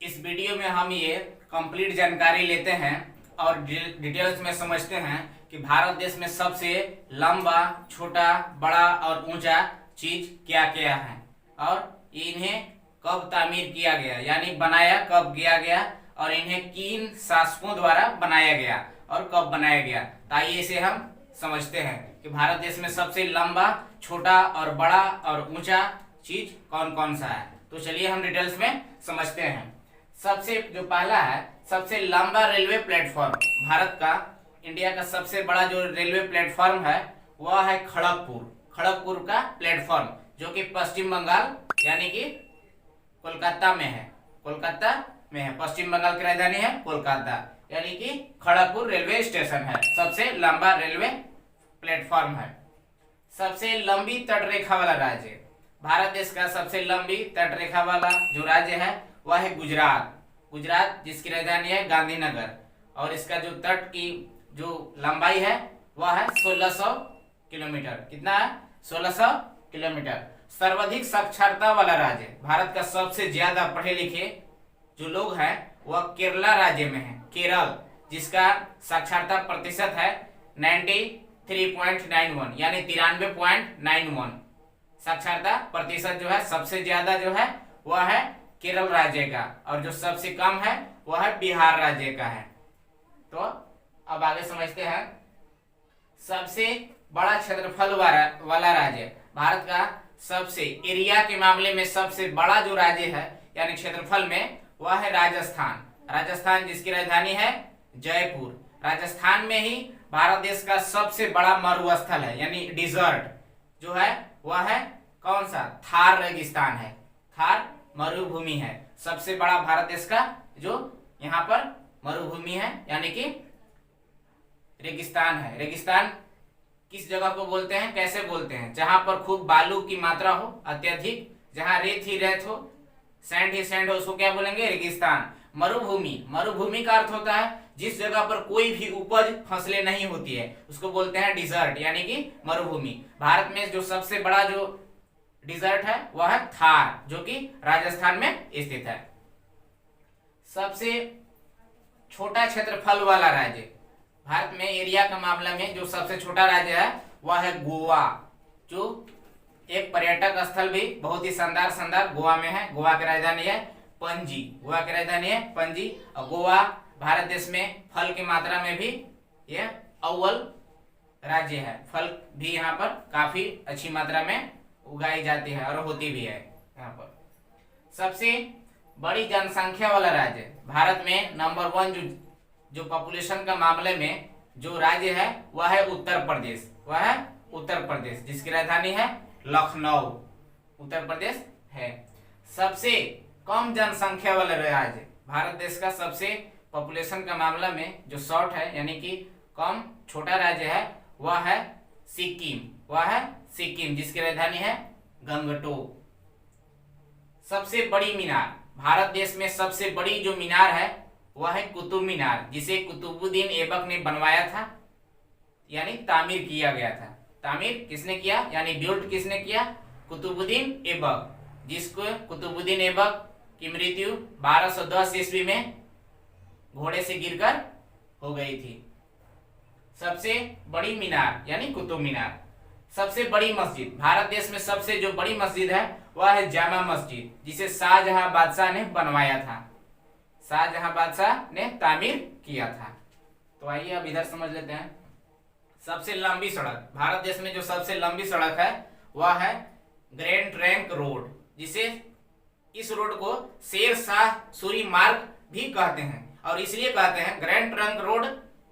इस वीडियो में हम ये कंप्लीट जानकारी लेते हैं और डिटेल्स में समझते हैं कि भारत देश में सबसे लंबा, छोटा, बड़ा और ऊंचा चीज क्या क्या है और इन्हें कब तामीर किया गया, यानी बनाया कब किया गया और इन्हें किन शासकों द्वारा बनाया गया और कब बनाया गया। तो आइए इसे हम समझते हैं कि भारत देश में सबसे लंबा, छोटा और बड़ा और ऊंचा चीज कौन कौन सा है। तो चलिए हम डिटेल्स में समझते हैं। सबसे जो पहला है, सबसे लंबा रेलवे प्लेटफॉर्म भारत का, इंडिया का सबसे बड़ा जो रेलवे प्लेटफॉर्म है वह है खड़गपुर का प्लेटफॉर्म, जो कि पश्चिम बंगाल यानी कि कोलकाता में है। पश्चिम बंगाल की राजधानी है कोलकाता, यानी कि खड़गपुर रेलवे स्टेशन है, सबसे लंबा रेलवे प्लेटफॉर्म है। सबसे लंबी तटरेखा वाला राज्य, भारत देश का सबसे लंबी तटरेखा वाला जो राज्य है वह है गुजरात, जिसकी राजधानी है गांधीनगर, और इसका जो तट की जो लंबाई है वह है 1600 किलोमीटर। कितना है? 1600 किलोमीटर। सर्वाधिक साक्षरता वाला राज्य, भारत का सबसे ज्यादा पढ़े लिखे जो लोग हैं वह केरला राज्य में है, केरल, जिसका साक्षरता प्रतिशत है 93.91 यानी 93.91। साक्षरता प्रतिशत जो है सबसे ज्यादा जो है वह है केरल राज्य का, और जो सबसे कम है वह है बिहार राज्य का है। तो अब आगे समझते हैं। सबसे बड़ा क्षेत्रफल वाला राज्य, भारत का सबसे एरिया के मामले में सबसे बड़ा जो राज्य है यानी क्षेत्रफल में, वह है राजस्थान, जिसकी राजधानी है जयपुर। राजस्थान में ही भारत देश का सबसे बड़ा मरुस्थल है, यानी डिजर्ट जो है वह है कौन सा? थार रेगिस्तान है, थार मरुभूमि है। सबसे बड़ा भारत देश का जो यहाँ पर मरुभूमि है यानी कि रेगिस्तान है। रेगिस्तान किस जगह को बोलते हैं, कैसे बोलते हैं? जहां पर खूब बालू की मात्रा हो अत्यधिक, जहां रेत ही रेत हो, सैंड ही सैंड हो, उसको क्या बोलेंगे? रेगिस्तान। मरुभूमि का अर्थ होता है जिस जगह पर कोई भी उपज फसलें नहीं होती है उसको बोलते हैं डिजर्ट यानी कि मरुभूमि। भारत में जो सबसे बड़ा जो डिजर्ट है वह है थार, जो कि राजस्थान में स्थित है। सबसे छोटा क्षेत्रफल वाला राज्य, भारत में एरिया का मामला में जो सबसे छोटा राज्य है वह है गोवा, जो एक पर्यटक स्थल भी बहुत ही शानदार गोवा में है। गोवा की राजधानी है पणजी। और गोवा भारत देश में फल की मात्रा में भी यह अव्वल राज्य है। फल भी यहाँ पर काफी अच्छी मात्रा में उगाई जाती है और होती भी है यहाँ पर। सबसे बड़ी जनसंख्या वाला राज्य, भारत में नंबर 1 जो पॉपुलेशन का मामले में जो राज्य है वह है उत्तर प्रदेश, जिसकी राजधानी है लखनऊ, उत्तर प्रदेश है। सबसे कम जनसंख्या वाला राज्य, भारत देश का सबसे पॉपुलेशन का मामला में जो शॉर्ट है यानी कि कम छोटा राज्य है वह है सिक्किम, जिसकी राजधानी है गंगटोक। सबसे बड़ी मीनार, भारत देश में सबसे बड़ी जो मीनार है वह है कुतुब मीनार, जिसे कुतुबुद्दीन ऐबक ने बनवाया था, यानी तामीर किया गया था। तामीर किसने किया यानी बिल्ड किसने किया? कुतुबुद्दीन ऐबक, जिसको कुतुबुद्दीन ऐबक की मृत्यु 1210 ईस्वी में घोड़े से गिरकर हो गई थी। सबसे बड़ी मीनार यानी कुतुब मीनार। सबसे बड़ी मस्जिद, भारत देश में सबसे जो बड़ी मस्जिद है वह है जामा मस्जिद, जिसे शाहजहां बादशाह ने बनवाया था, शाहजहां बादशाह ने तामीर किया था। तो आइए अब इधर समझ लेते हैं। सबसे लंबी सड़क, भारत देश में जो सबसे लंबी सड़क है वह है ग्रैंड ट्रंक रोड, जिसे इस रोड को शेर शाह सूरी मार्ग भी कहते हैं, और इसलिए कहते हैं ग्रैंड ट्रंक रोड,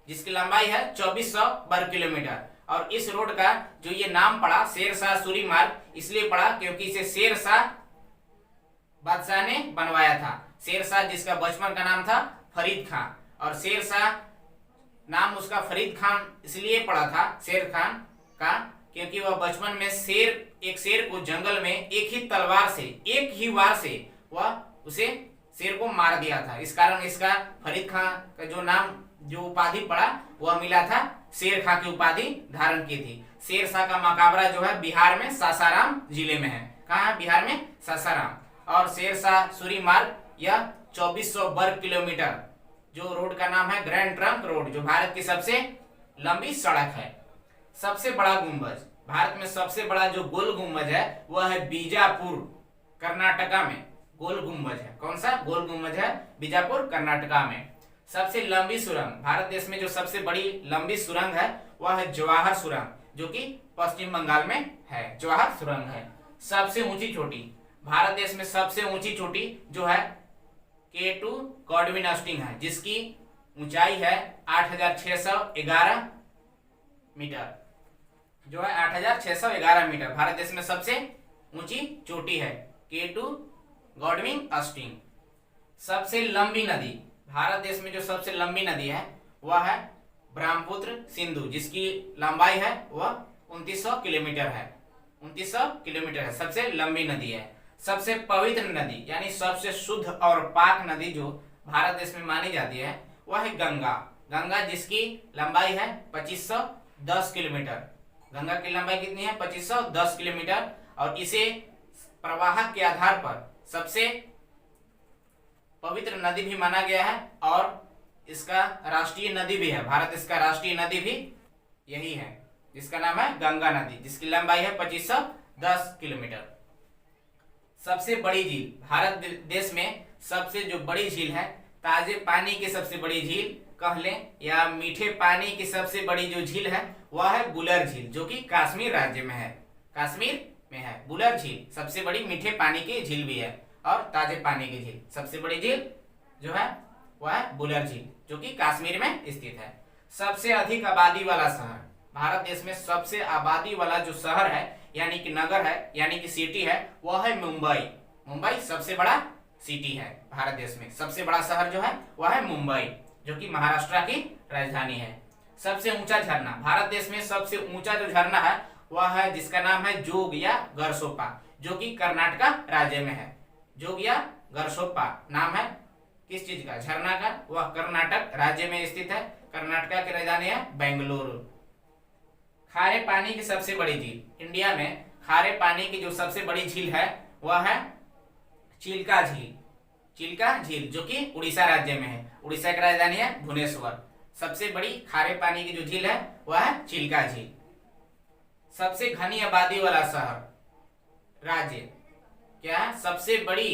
जिसकी लंबाई है 2400 वर्ग किलोमीटर। और इस रोड का जो ये नाम पड़ा शेर शाह सूरी मार्ग, इसलिए पड़ा क्योंकि इसे शेर शाह बादशाह ने बनवाया था। शेर शाह जिसका बचपन का नाम था फरीद खान, और शेर शाह नाम उसका फरीद खान इसलिए पड़ा था शेर खान का क्योंकि वह बचपन में एक शेर को जंगल में एक ही वार से वह उसे शेर को मार दिया था। इस कारण इसका फरीद खान का जो नाम जो उपाधि पड़ा वह मिला था, शेर खां की उपाधि धारण की थी। शेर शाह का मकबरा जो है बिहार में सासाराम जिले में है। कहाँ है? बिहार में सासाराम। और शेर शाह सूरी मार्ग यह 2400 वर्ग किलोमीटर। जो रोड का नाम है ग्रैंड ट्रंक रोड, जो भारत की सबसे लंबी सड़क है। सबसे बड़ा गुंबज, भारत में सबसे बड़ा जो गोल गुंबज है वह है बीजापुर कर्नाटका में गोल गुंबज है। कौन सा गोल गुंबज है? बीजापुर कर्नाटका में। सबसे लंबी सुरंग, भारत देश में जो सबसे बड़ी लंबी सुरंग है वह है जवाहर सुरंग, जो कि पश्चिम बंगाल में है। जवाहर सुरंग है। सबसे ऊंची चोटी, भारत देश में सबसे ऊंची चोटी जो है K2 गॉडविन ऑस्टिन है, जिसकी ऊंचाई है 8611 मीटर, जो है 8611 मीटर। भारत देश में सबसे ऊंची चोटी है K2 गॉडविन ऑस्टिन। सबसे लंबी नदी, भारत देश में जो सबसे लंबी नदी है वह है ब्रह्मपुत्र सिंधु, जिसकी लंबाई है वह 2900 किलोमीटर है। 2900 किलोमीटर है, सबसे लंबी नदी है। सबसे पवित्र नदी यानी सबसे शुद्ध और पाक नदी जो भारत देश में मानी जाती है वह है गंगा। गंगा जिसकी लंबाई है 2510 किलोमीटर। गंगा की लंबाई कितनी है? 2510 किलोमीटर। और इसे प्रवाह के आधार पर सबसे पवित्र नदी भी माना गया है और इसका राष्ट्रीय नदी भी है। भारत देश का राष्ट्रीय नदी भी यही है, जिसका नाम है गंगा नदी, जिसकी लंबाई है 2510 किलोमीटर। सबसे बड़ी झील, भारत देश में सबसे जो बड़ी झील है, ताजे पानी की सबसे बड़ी झील कह लें या मीठे पानी की सबसे बड़ी जो झील है वह है बुलर झील, जो कि कश्मीर राज्य में है। कश्मीर में है बुलर झील, सबसे बड़ी मीठे पानी की झील भी है और ताजे पानी की झील। सबसे बड़ी झील जो है वह है बुलर झील, जो कि कश्मीर में स्थित है। सबसे अधिक आबादी वाला शहर, भारत देश में सबसे आबादी वाला जो शहर है यानी कि नगर है यानी कि सिटी है वह है मुंबई। मुंबई सबसे बड़ा सिटी है भारत देश में। सबसे बड़ा शहर जो है वह है मुंबई, जो कि महाराष्ट्र की राजधानी है। सबसे ऊंचा झरना, भारत देश में सबसे ऊंचा जो झरना है वह है जिसका नाम है जोग या गरसोप्पा, जो कि कर्नाटका राज्य में है। जोग या गरसोप्पा नाम है किस चीज का? झरना का। वह कर्नाटक राज्य में स्थित है। कर्नाटका की राजधानी है बेंगलुरु। खारे पानी की सबसे बड़ी झील, इंडिया में खारे पानी की जो सबसे बड़ी झील है वह है चिल्का झील। चिल्का झील जो कि उड़ीसा राज्य में है। उड़ीसा की राजधानी है भुवनेश्वर। सबसे बड़ी खारे पानी की जो झील है वह है चिल्का झील। सबसे घनी आबादी वाला शहर राज्य क्या है? सबसे बड़ी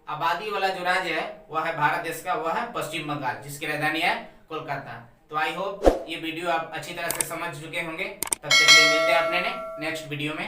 आबादी वाला जो राज्य है वह है भारत देश का, वह है पश्चिम बंगाल, जिसकी राजधानी है कोलकाता। तो आई होप ये वीडियो आप अच्छी तरह से समझ चुके होंगे। तब तक के लिए मिलते हैं अपने नेक्स्ट वीडियो में।